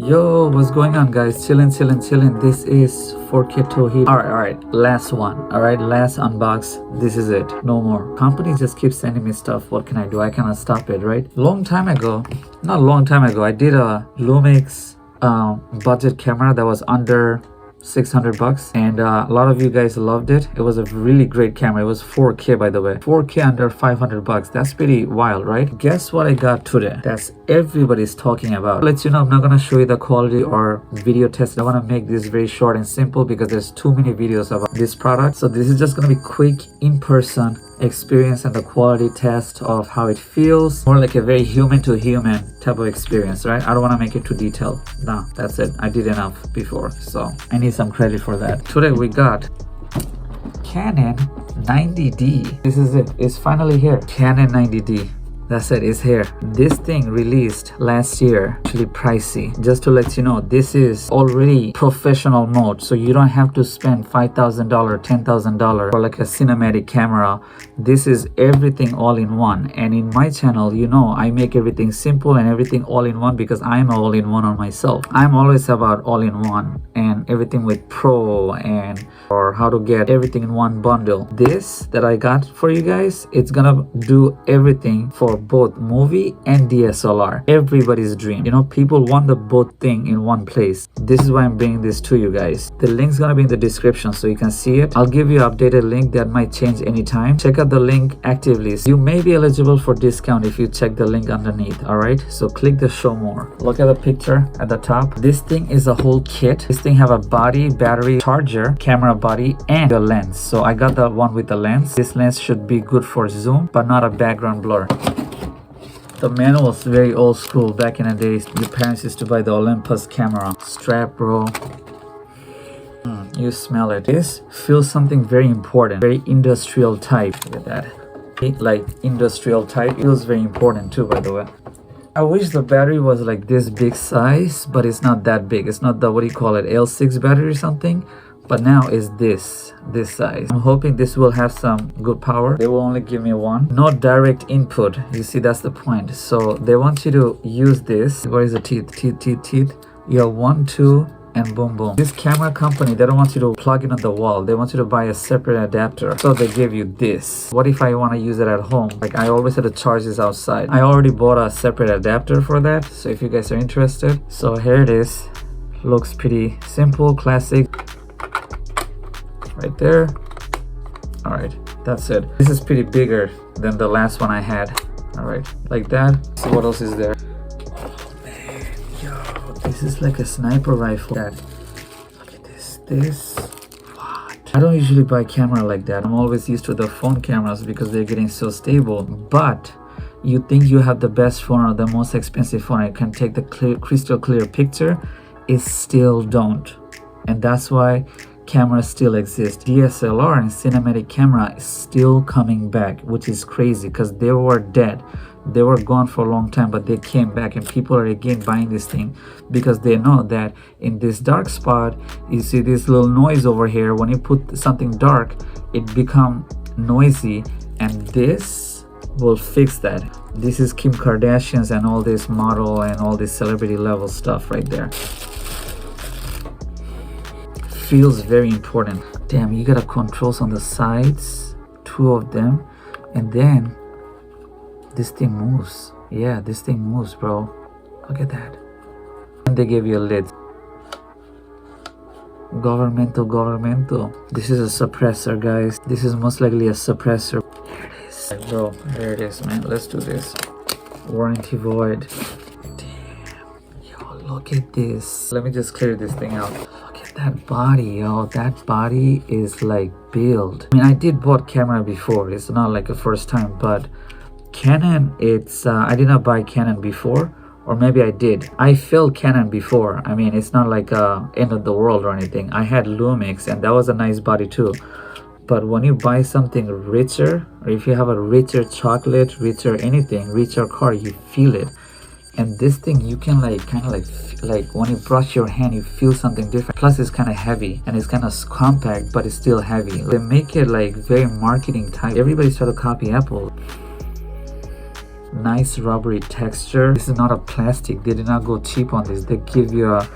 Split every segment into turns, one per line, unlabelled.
Yo, what's going on, guys? Chillin'. This is 4K Tawheed. Alright, last one. Alright, last unbox. This is it. No more. Company just keeps sending me stuff. What can I do? I cannot stop it, right? Not a long time ago, I did a Lumix budget camera that was under $600, and a lot of you guys loved it. It was a really great camera. It was 4K, by the way. 4K under $500. That's pretty wild, right? Guess what I got today? That's everybody's talking about. Let you know, I'm not gonna show you the quality or video test. I want to make this very short and simple because there's too many videos about this product. So this is just gonna be quick in-person experience and the quality test of how it feels, more like a very human to human type of experience, right? I don't want to make it too detailed. No, that's it. I did enough before, so I need some credit for that. Today we got Canon 90D. This is it. It's finally here. Canon 90D. That's it, it's here. This thing released last year, actually pricey. Just to let you know, this is already professional mode, so you don't have to spend $5,000, $10,000 for like a cinematic camera. This is everything all in one. And in my channel, you know, I make everything simple and everything all in one because I'm all in one on myself. I'm always about all in one and everything with pro and or how to get everything in one bundle. This that I got for you guys, it's gonna do everything for both movie and DSLR. Everybody's dream. You know, people want the both thing in one place. This is why I'm bringing this to you guys. The link's gonna be in the description so you can see it. I'll give you an updated link that might change anytime. Check out the link actively. You may be eligible for discount if you check the link underneath. Alright, so click the show more. Look at the picture at the top. This thing is a whole kit. This thing have a body, battery, charger, camera body, and a lens. So I got the one with the lens. This lens should be good for zoom but not a background blur. The manual is very old school. Back in the days, your parents used to buy the Olympus camera. Strap, bro. You smell it. This feels something very important. Very industrial type. Look at that. Like industrial type. It feels very important too, by the way. I wish the battery was like this big size, but it's not that big. It's not the, what do you call it, L6 battery or something. But now is this size. I'm hoping this will have some good power. They will only give me one. No direct input. You see, that's the point. So they want you to use this. Where is the teeth? Teeth. You have 1, 2, and boom, boom. This camera company, they don't want you to plug it on the wall. They want you to buy a separate adapter. So they give you this. What if I want to use it at home? Like, I always had to charge this outside. I already bought a separate adapter for that. So if you guys are interested. So here it is. Looks pretty simple, classic. Right there. All right, that's it. This is pretty bigger than the last one I had. All right, like that. Let's see what else is there. Oh man, yo, this is like a sniper rifle. Look at this. What? I don't usually buy camera like that. I'm always used to the phone cameras because they're getting so stable. But you think you have the best phone or the most expensive phone and can take the crystal clear picture, it still don't. And that's why cameras still exist. DSLR and cinematic camera is still coming back, which is crazy because they were dead. They were gone for a long time, but they came back and people are again buying this thing because they know that in this dark spot, you see this little noise over here. When you put something dark, it become noisy, and this will fix that. This is Kim Kardashian's and all this model and all this celebrity level stuff right there. Feels very important. Damn, you got controls on the sides, 2 of them, and then this thing moves. Yeah, this thing moves, bro. Look at that. And they gave you a lid. Governmental. This is a suppressor, guys. This is most likely a suppressor. Here it is, bro. Here it is, man. Let's do this. Warranty void. Damn, yo, look at this. Let me just clear this thing out. That body, yo, that body is like built. I mean, I did bought camera before. It's not like a first time, but Canon, it's I did not buy Canon before, or maybe I did. I felt Canon before. I mean, it's not like end of the world or anything. I had Lumix and that was a nice body too. But when you buy something richer, or if you have a richer chocolate, richer anything, richer car, you feel it. And this thing, you can like kind of like when you brush your hand, you feel something different. Plus it's kind of heavy and it's kind of compact, but it's still heavy. They make it like very marketing type. Everybody's trying to copy Apple. nice rubbery texture. This is not a plastic. They did not go cheap on this. They give you a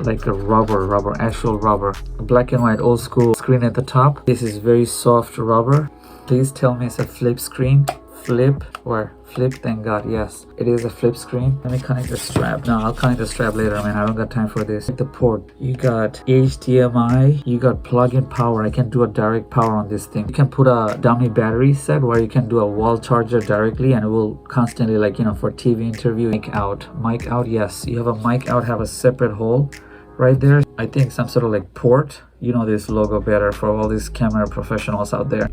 like a rubber, actual rubber. Black and white old school screen at the top. This is very soft rubber. Please tell me it's a flip screen. Flip or flip, thank god. Yes, it is a flip screen. Let me connect the strap. No, I'll connect the strap later, man. I don't got time for this. The port, you got HDMI, you got plug-in power. I can do a direct power on this thing. You can put a dummy battery set where you can do a wall charger directly, and it will constantly, like, you know, for TV interview. Mic out. Yes, you have a mic out, have a separate hole right there. I think some sort of like port. You know this logo better for all these camera professionals out there.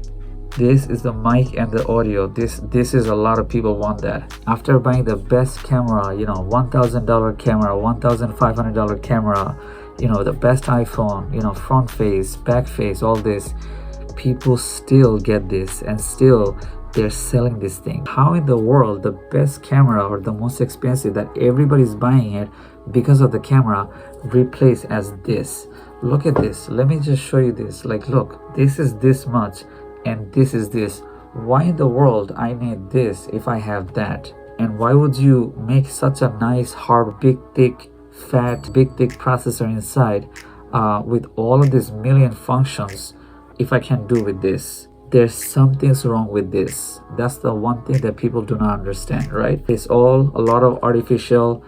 This is the mic and the audio. This is a lot of people want that. After buying the best camera, you know, $1,000 camera, $1,500 camera, you know, the best iPhone, you know, front face, back face, all this, people still get this, and still they're selling this thing. How in the world the best camera, or the most expensive that everybody's buying it because of the camera, replace as this? Look at this. Let me just show you this. Like, look, this is this much and this is this. Why in the world I need this if I have that? And why would you make such a nice, hard, big, thick, fat, big, thick processor inside with all of these million functions if I can do with this? There's something's wrong with this. That's the one thing that people do not understand, right? It's all a lot of artificial,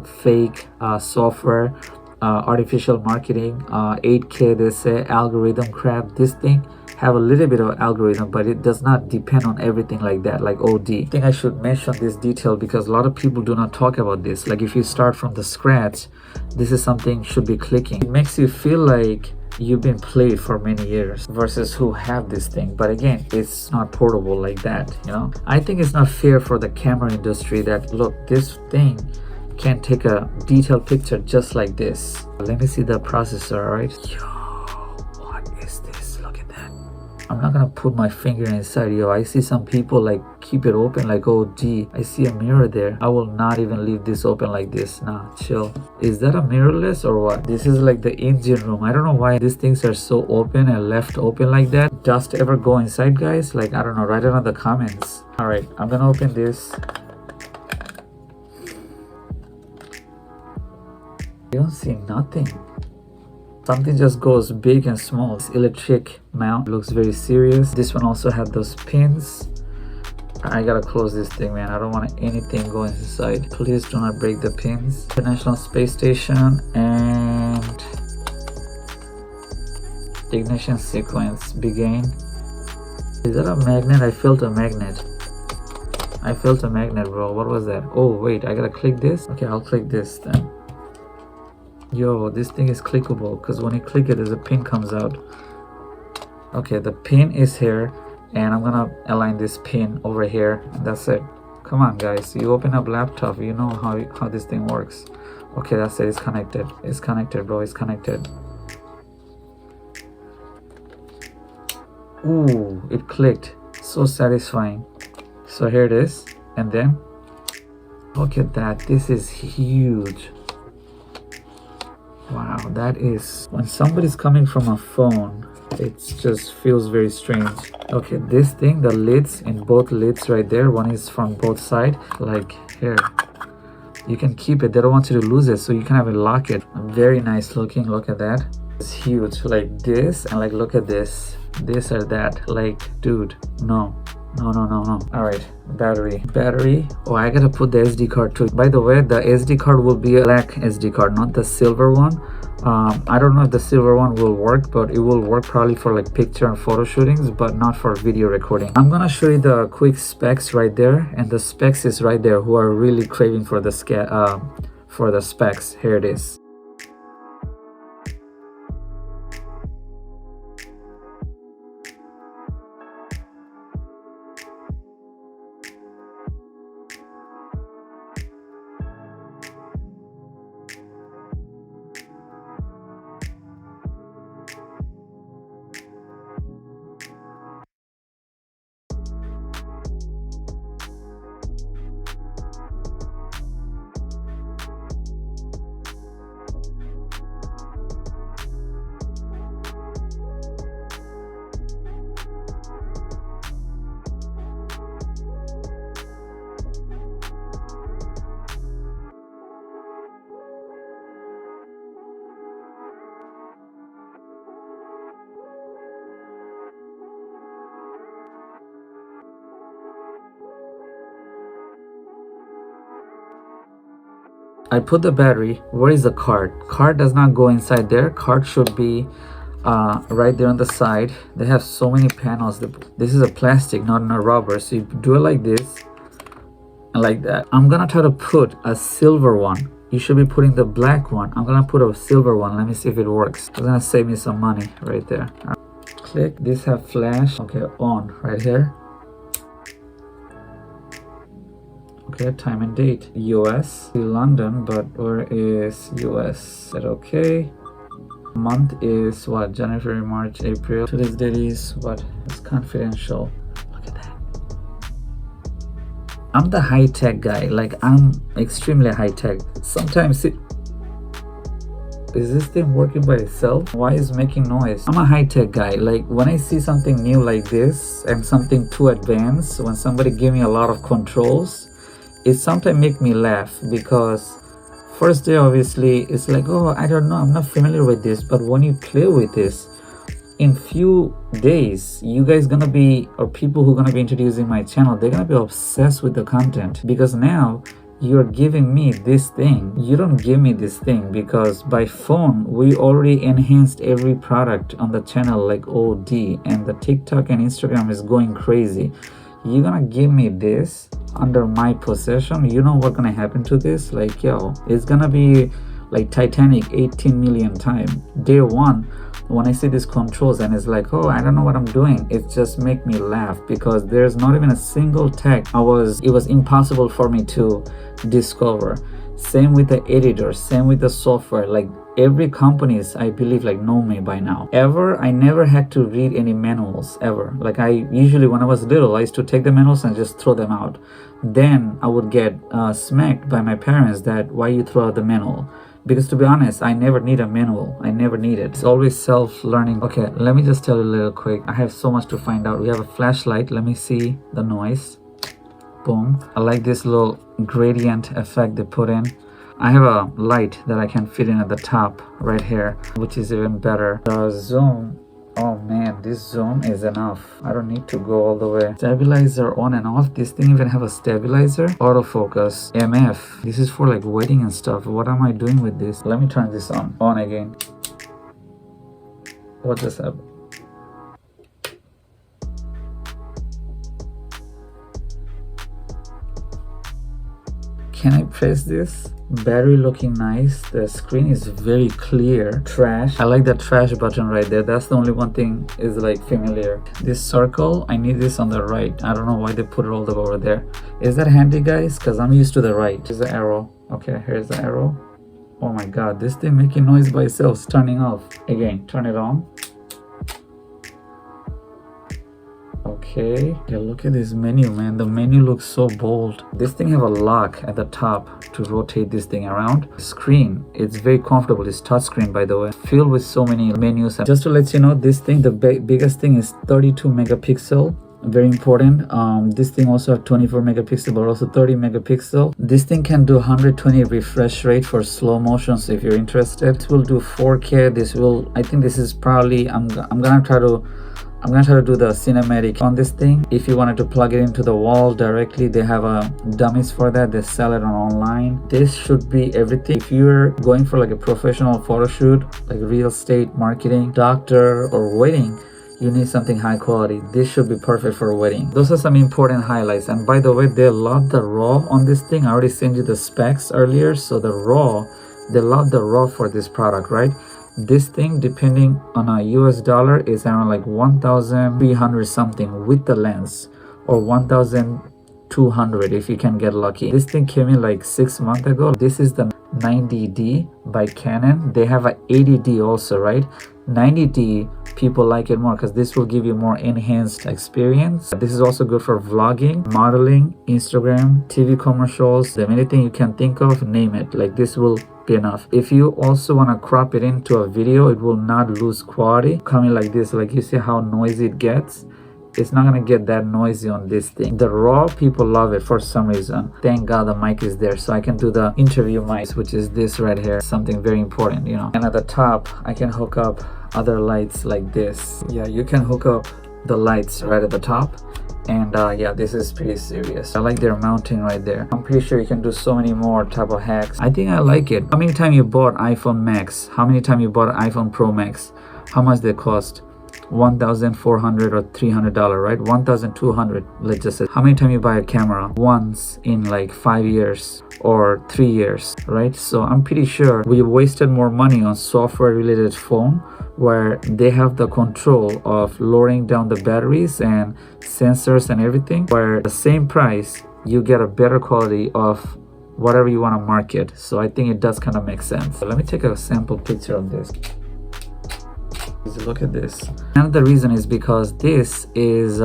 fake software, artificial marketing, 8K, they say, algorithm crap. This thing have a little bit of algorithm, but it does not depend on everything like that, like OD. I think I should mention this detail because a lot of people do not talk about this. Like, if you start from the scratch, this is something should be clicking. It makes you feel like you've been played for many years versus who have this thing. But again, it's not portable like that, you know. I think it's not fair for the camera industry that, look, this thing can take a detailed picture just like this. Let me see the processor. All right, yo, what is this? Look at that. I'm not gonna put my finger inside. Yo, I see some people like keep it open like, oh gee, I see a mirror there. I will not even leave this open like this. Nah, chill. Is that a mirrorless or what? This is like the engine room. I don't know why these things are so open and left open like that. Dust ever go inside, guys? Like, I don't know, write it in the comments. All right, I'm gonna open this. You don't see nothing. Something just goes big and small. This electric mount looks very serious. This one also had those pins. I gotta close this thing, man. I don't want anything going inside. Please do not break the pins. International Space Station and ignition sequence begin. Is that a magnet? I felt a magnet. I felt a magnet, bro. What was that? Oh wait, I gotta click this. Okay, I'll click this then. Yo, this thing is clickable because when you click it, there's a pin comes out. Okay, the pin is here, and I'm gonna align this pin over here. That's it. Come on, guys. You open up laptop, you know how this thing works. Okay, that's it. It's connected. It's connected, bro. It's connected. Ooh, it clicked. So satisfying. So here it is, and then look at that. This is huge. Wow, that is, when somebody's coming from a phone, it just feels very strange. Okay, this thing, the lids, in both lids right there, one is from both sides, like here. You can keep it, they don't want you to lose it, so you can have it lock it. Very nice looking, look at that. It's huge, like this, and like look at this or that. Like, dude, no. All right, battery. Oh, I gotta put the SD card too. By the way, the SD card will be a black SD card, not the silver one. I don't know if the silver one will work, but it will work probably for like picture and photo shootings, but not for video recording. I'm gonna show you the quick specs right there, and the specs is right there. Who are really craving for the specs, here it is. I put the battery. Where is the card? Card does not go inside there. Card should be right there on the side. They have so many panels. This is a plastic, not a rubber, so you do it like this and like that. I'm gonna try to put a silver one. You should be putting the black one. I'm gonna put a silver one. Let me see if it works. It's gonna save me some money right there. Click. This have flash. Okay, on right here. Okay, time and date. US, London, but where is US? Is that okay? Month is what? January, February, March, April. Today's date is what? It's confidential. Look at that. I'm the high-tech guy. Like, I'm extremely high-tech. Sometimes is this thing working by itself? Why is it making noise? I'm a high-tech guy. Like, when I see something new like this and something too advanced, when somebody give me a lot of controls, it sometimes make me laugh, because first day obviously it's like, oh, I don't know, I'm not familiar with this. But when you play with this, in few days you guys gonna be, or people who gonna be introducing my channel, they're gonna be obsessed with the content, because now you're giving me this thing. You don't give me this thing, because by phone we already enhanced every product on the channel like OD, and the TikTok and Instagram is going crazy. You're gonna give me this under my possession. You know what's gonna happen to this? Like, yo, it's gonna be like Titanic 18 million times. Day one, when I see these controls and it's like, oh, I don't know what I'm doing, it just make me laugh, because there's not even a single tech it was impossible for me to discover. Same with the editor, same with the software. Like, every companies, I believe, like, know me by now. I never had to read any manuals ever. Like, I usually, when I was little, I used to take the manuals and just throw them out. Then I would get smacked by my parents that why you throw out the manual. Because to be honest, I never need a manual. I never need it. It's always self-learning. Okay, let me just tell you a little quick. I have so much to find out. We have a flashlight. Let me see the noise. Boom. I like this little gradient effect they put in. I have a light that I can fit in at the top right here, which is even better. The zoom, oh man, this zoom is enough. I don't need to go all the way. Stabilizer on and off. This thing even have a stabilizer. Autofocus, MF. This is for like wedding and stuff. What am I doing with this? Let me turn this on again. What just happened? Can I press this? Battery looking nice. The screen is very clear. Trash. I like that trash button right there. That's the only one thing is like familiar. This circle, I need this on the right. I don't know why they put it all the way over there. Is that handy, guys? Because I'm used to the right. Here's the arrow. Okay, here's the arrow. Oh my god, this thing making noise by itself. It's turning off. Again, turn it on. Okay, yeah, look at this menu, man. The menu looks so bold. This thing have a lock at the top to rotate this thing around. Screen, it's very comfortable. It's touch screen, by the way, filled with so many menus. Just to let you know, this thing, the biggest thing is 32 megapixel. Very important. This thing also have 24 megapixel, but also 30 megapixel. This thing can do 120 refresh rate for slow motion, so if you're interested. This will do 4K. This will, I think this is probably, I'm gonna try to do the cinematic on this thing. If you wanted to plug it into the wall directly, they have dummies for that. They sell it online. This should be everything. If you're going for like a professional photo shoot, like real estate, marketing, doctor, or wedding, you need something high quality. This should be perfect for a wedding. Those are some important highlights. And by the way, they love the RAW on this thing. I already sent you the specs earlier. So the RAW, they love the RAW for this product, right? This thing, depending on a US dollar, is around like 1,300 something with the lens, or 1,200 if you can get lucky. This thing came in like 6 months ago. This is the 90D by Canon. They have a 80D also, right? 90D, people like it more because this will give you more enhanced experience. This is also good for vlogging, modeling, Instagram, TV commercials, anything you can think of, name it. Like, this will be enough. If you also want to crop it into a video, it will not lose quality. Coming like this, like you see how noisy it gets. It's not gonna get that noisy on this thing. The RAW, people love it for some reason. Thank god the mic is there, so I can do the interview mic, which is this right here. Something very important, you know. And at the top, I can hook up other lights like this. Yeah, you can hook up the lights right at the top. And yeah, this is pretty serious. I like their mounting right there. I'm pretty sure you can do so many more type of hacks. I think I like it. How many times you bought iPhone Max? How many times you bought iPhone Pro Max? How much they cost? $1,400 or $300, right? $1,200, let's just say. How many times you buy a camera? Once in like 5 years or 3 years, right? So I'm pretty sure we wasted more money on software related phone where they have the control of lowering down the batteries and sensors and everything, where the same price you get a better quality of whatever you want to market. So I think it does kind of make sense. So let me take a sample picture of this. Look at this. Another reason is because this is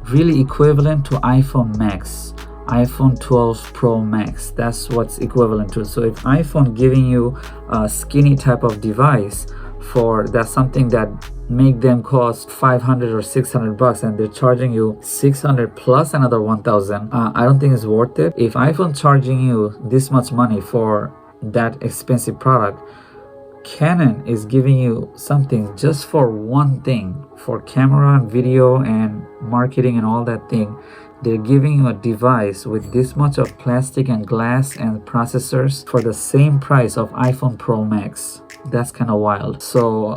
really equivalent to iPhone Max, iPhone 12 Pro Max. That's what's equivalent to. So if iPhone giving you a skinny type of device for that's something that make them cost 500 or 600 bucks and they're charging you 600 plus another 1000, I don't think it's worth it. If iPhone charging you this much money for that expensive product, Canon is giving you something just for one thing, for camera and video and marketing and all that thing. They're giving you a device with this much of plastic and glass and processors for the same price of iPhone Pro Max. That's kind of wild. So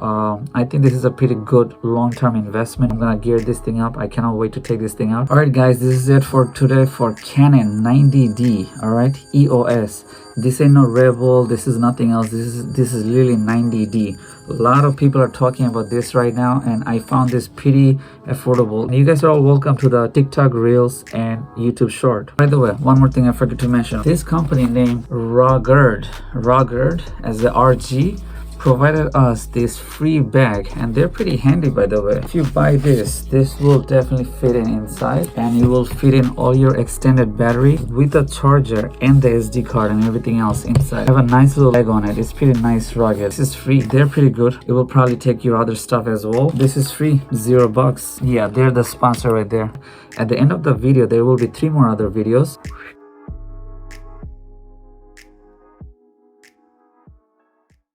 I think this is a pretty good long-term investment. I'm gonna gear this thing up. I cannot wait to take this thing out. All right guys, this is it for today for Canon 90D. All right, EOS. This ain't no Rebel, this is nothing else. This is literally 90D. A lot of people are talking about this right now, and I found this pretty affordable. And you guys are all welcome to the TikTok Reels and YouTube Short. By the way, one more thing I forgot to mention. This company named Rugged as the RG provided us this free bag, and they're pretty handy, by the way. If you buy this will definitely fit in inside, and you will fit in all your extended battery with the charger and the SD card and everything else inside. I have a nice little bag on it. It's pretty nice, rugged. This is free. They're pretty good. It will probably take your other stuff as well. This is free, $0. Yeah, they're the sponsor right there. At the end of the video, there will be 3 more other videos.